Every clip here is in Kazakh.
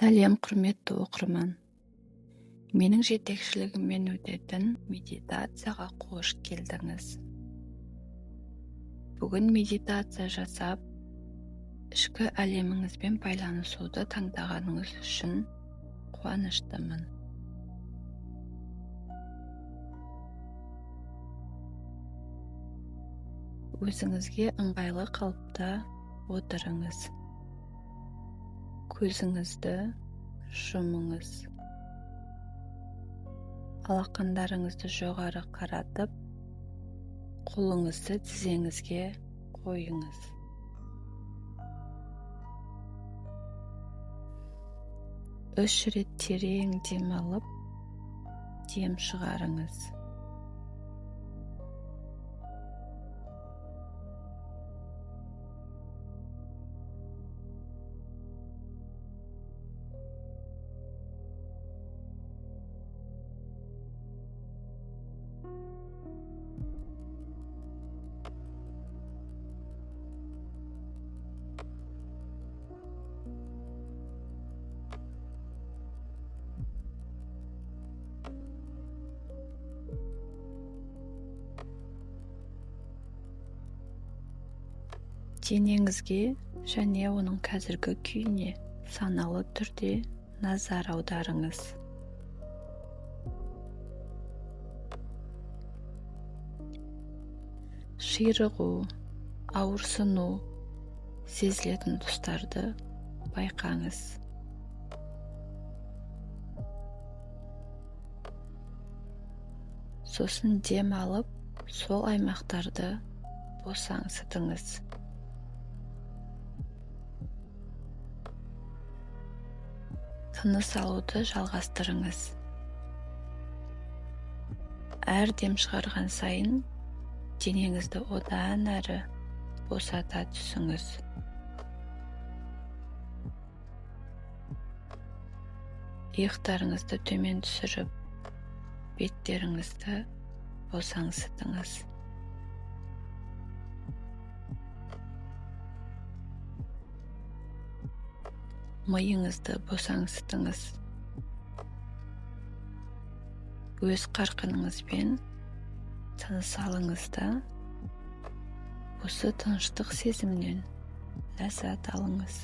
Сәлем, құрметті оқырман. Менің жетекшілігіммен өтетін медитацияға қош келдіңіз. Бүгін медитация жасап, ішкі әлеміңізбен байланысуды таңдағаныңыз үшін қуаныштымын. Өзіңізге ыңғайлы қалыпта отырыңыз. Көзіңізді жұмыңыз. Алақандарыңызды жоғары қаратып, қолыңызды тізеңізге қойыңыз. Үш рет терең дем алып, дем шығарыңыз. Денеңізге және оның қазіргі күйіне саналы түрде назар аударыңыз. Ширығу, ауырсыну сезілетін тұстарды байқаңыз. Сосын дем алып, сол аймақтарды босаңсытыңыз. Тыныс алуды жалғастырыңыз. Әр дем шығарған сайын денеңізді одан әрі босата түсіңіз. Иықтарыңызды төмен түсіріп, беттеріңізді босаңсытыңыз. Миыңызды босаңсытыңыз. Өз қарқыныңызбен тыныс алыңыз да, осы тыныштық сезімнен ләззат алыңыз.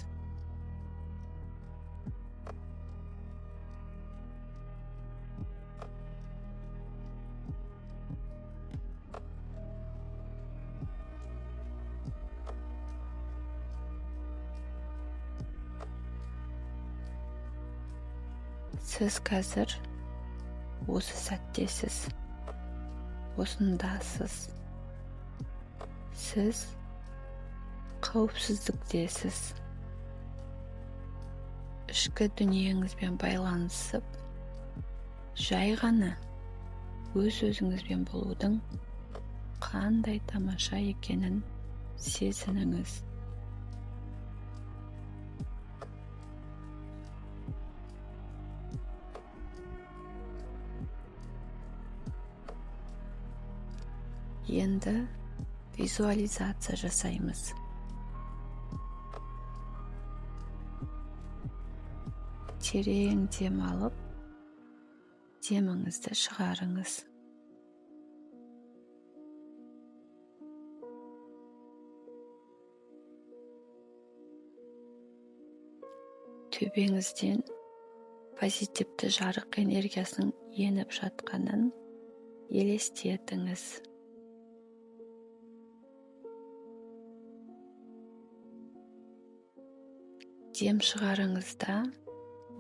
Сіз қазір осы сәттесіз, осындасыз. Сіз қауіпсіздіктесіз. Ішкі дүниеңізбен байланысып, жай ғана өз-өзіңізбен болудың қандай тамаша екенін сезініңіз. Енді визуализация жасаймыз. Терең дем алып, деміңізді шығарыңыз. Төбеңізден позитивті жарық энергиясының еніп жатқанын елестетіңіз. Дем шығарыңызда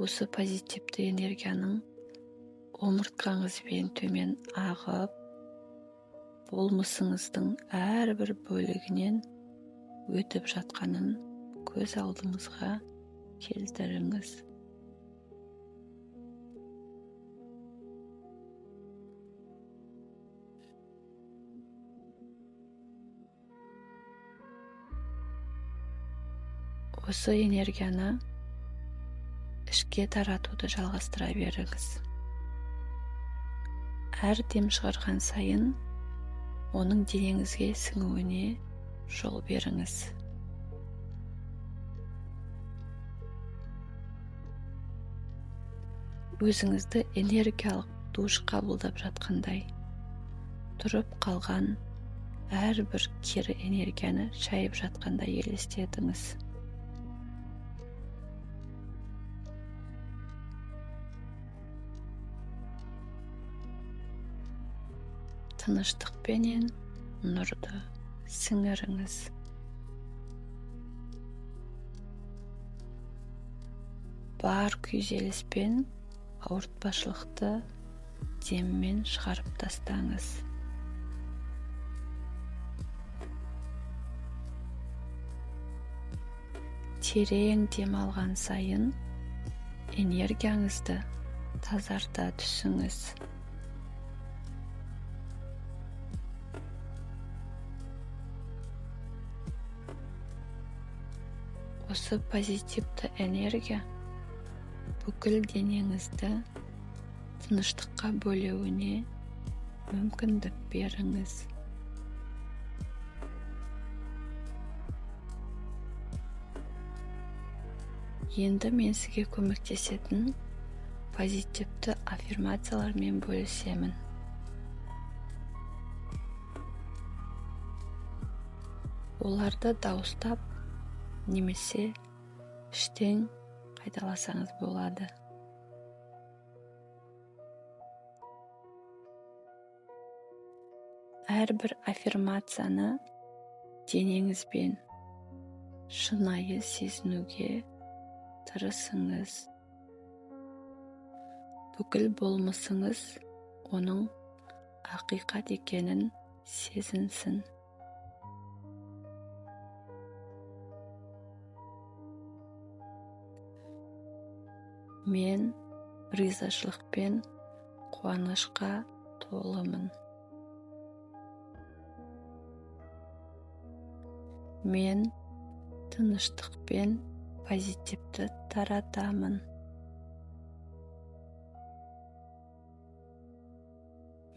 осы позитивті энергияның омыртқаңызбен төмен ағып, болмысыңыздың әрбір бөлігінен өтіп жатқанын көз алдыңызға келтіріңіз. Осы энергияны ішке таратуды жалғастыра беріңіз. Әр дем шығарған сайын оның денеңізге сіңуіне жол беріңіз. өзіңізді энергиялық душ қабылдап жатқандай, тұрып қалған әрбір кері энергияны шайып жатқандай елестетіңіз. Тыныштықпенен нұрды сіңіріңіз. Бар күйзеліспен ауыртпашылықты деммен шығарып тастаңыз. Терең дем алған сайын энергияңызды тазарта түсіңіз. Осы позитивті энергия бүкіл денеңізді тыныштыққа бөлеуіне мүмкіндік беріңіз. Енді мен сізге көмектесетін позитивті аффирмациялармен бөлісемін. Оларды дауыстап немесе іштен қайталасаңыз болады. Әрбір аффирмацияны денеңізбен шынайы сезінуге тырысыңыз. Бүкіл болмысыңыз оның ақиқат екенін сезінсін. Мен ризашылықпен қуанышқа толымын. Мен тыныштықпен позитивті таратамын.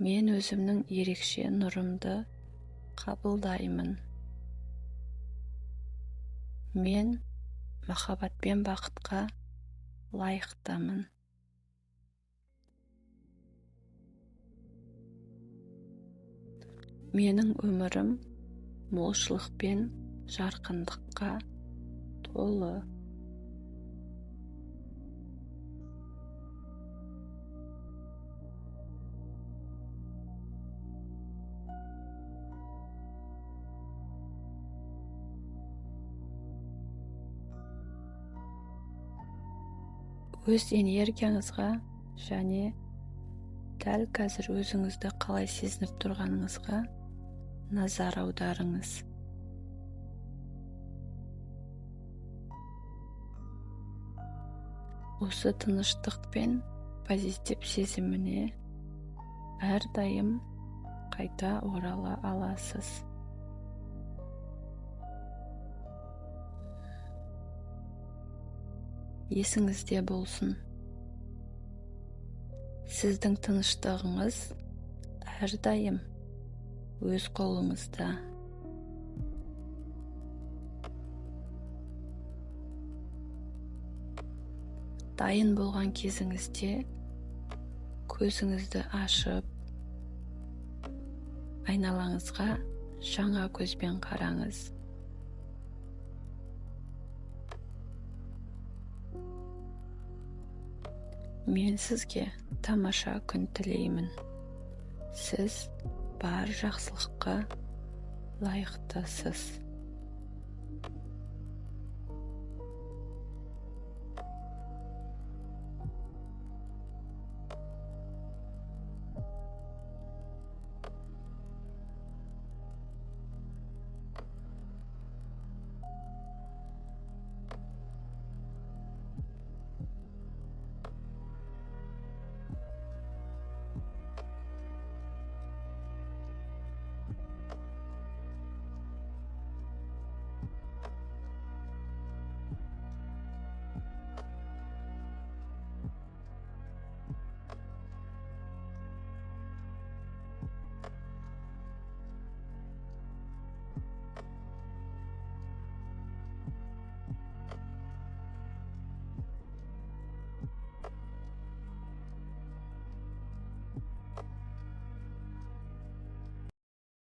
Мен өзімнің ерекше нұрымды қабылдаймын. Мен махаббат пен бақытқа лайықтымын. Менің өмірім молшылық пен жарқындыққа толы. Өз энергияңызға және дәл қазір өзіңізді қалай сезініп тұрғаныңызға назар аударыңыз. Осы тыныштық пен позитив сезіміне әрдайым қайта орала аласыз. Есіңізде болсын. Сіздің тыныштығыңыз әрдайым өз қолыңызда. Дайын болған кезіңізде көзіңізді ашып, айналаңызға жаңа көзбен қараңыз. Мен сізге тамаша күн тілеймін. Сіз бар жақсылыққа лайықтысыз.